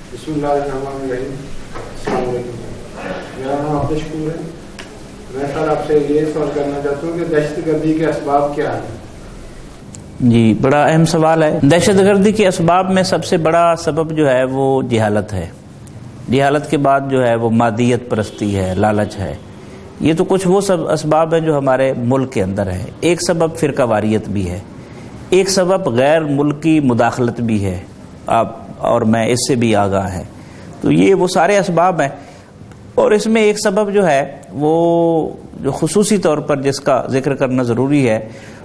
बिस्मिल्लाहिर्रहमानिर्रहीम। अस्सलाम वालेकुम। मेरा नाम अब्दुशकूर है। मैं सर आपसे ये सवाल करना चाहता हूँ कि दहशतगर्दी के असबाब क्या हैं? जी, बड़ा अहम सवाल है। दहशतगर्दी के असबाब में सबसे बड़ा सबब जो है वो जहालत है। जहालत के बाद जो है वो मादियत परस्ती है, लालच है। ये तो कुछ वो सब असबाब हैं जो हमारे मुल्क के अंदर है। एक सबब फ़िरका वारियत भी है, एक सबब गैर मुल्की मुदाखलत भी है। आप और मैं इससे भी आगाह हैं। तो ये वो सारे असबाब हैं। और इसमें एक सबब जो है वो जो खुसूसी तौर पर जिसका जिक्र करना ज़रूरी है,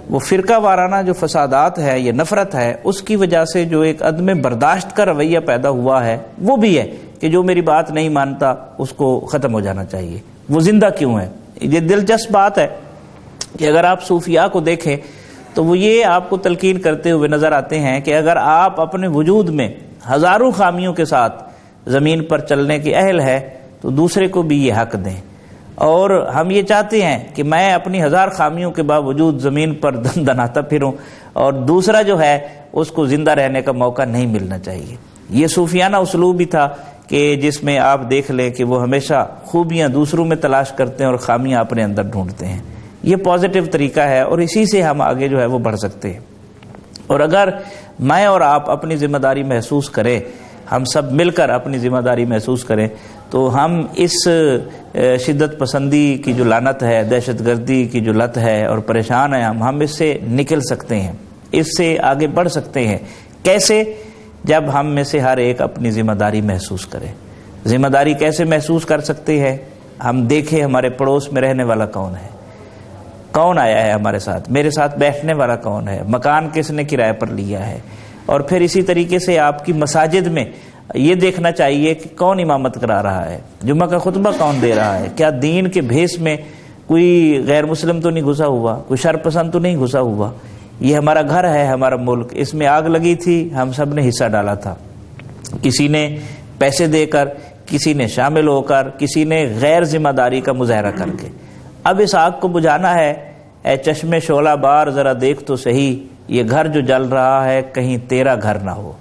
वो फ़िरका वाराना जो फसादात है, ये नफ़रत है, उसकी वजह से जो एक अदम बर्दाश्त का रवैया पैदा हुआ है वो भी है कि जो मेरी बात नहीं मानता उसको ख़त्म हो जाना चाहिए। वो ज़िंदा क्यों है? ये दिलचस्प बात है कि अगर आप सूफिया को देखें तो वो ये आपको तलकीन करते हुए नज़र आते हैं कि अगर आप अपने वजूद में हज़ारों खामियों के साथ ज़मीन पर चलने के अहल है तो दूसरे को भी ये हक़ दें। और हम ये चाहते हैं कि मैं अपनी 1000 खामियों के बावजूद ज़मीन पर दनाता फिरूं और दूसरा जो है उसको ज़िंदा रहने का मौका नहीं मिलना चाहिए। ये सूफियाना उसलूब भी था कि जिसमें आप देख लें कि वो हमेशा खूबियाँ दूसरों में तलाश करते हैं और खामियाँ अपने अंदर ढूंढते हैं। ये पॉजिटिव तरीका है और इसी से हम आगे जो है वो बढ़ सकते हैं। और अगर मैं और आप अपनी ज़िम्मेदारी महसूस करें, हम सब मिलकर अपनी ज़िम्मेदारी महसूस करें, तो हम इस शिद्दत पसंदी की जो लानत है, दहशतगर्दी की जो लत है और परेशान हैं हम इससे निकल सकते हैं, इससे आगे बढ़ सकते हैं। कैसे? जब हम में से हर एक अपनी ज़िम्मेदारी महसूस करे। ज़िम्मेदारी कैसे महसूस कर सकते हैं? हम देखें हमारे पड़ोस में रहने वाला कौन है, कौन आया है हमारे साथ, मेरे साथ बैठने वाला कौन है, मकान किसने किराए पर लिया है। और फिर इसी तरीके से आपकी मसाजिद में ये देखना चाहिए कि कौन इमामत करा रहा है, जुम्मा का खुतबा कौन दे रहा है, क्या दीन के भेस में कोई गैर मुस्लिम तो नहीं घुसा हुआ, कोई शरपसंद तो नहीं घुसा हुआ। ये हमारा घर है, हमारा मुल्क, इसमें आग लगी थी, हम सब ने हिस्सा डाला था। किसी ने पैसे देकर, किसी ने शामिल होकर, किसी ने गैर जिम्मेदारी का मुजाहरा करके। अब इस आग को बुझाना है। ए चश्मे शोला बार ज़रा देख तो सही, ये घर जो जल रहा है कहीं तेरा घर ना हो।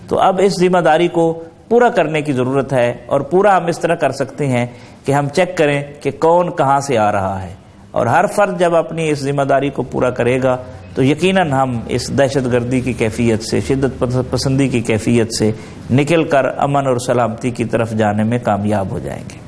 तो अब इस जिम्मेदारी को पूरा करने की ज़रूरत है। और पूरा हम इस तरह कर सकते हैं कि हम चेक करें कि कौन कहाँ से आ रहा है। और हर फर्द जब अपनी इस जिम्मेदारी को पूरा करेगा तो यकीनन हम इस दहशतगर्दी की कैफियत से, शिद्दत पसंदी की कैफियत से निकल कर अमन और सलामती की तरफ जाने में कामयाब हो जाएंगे।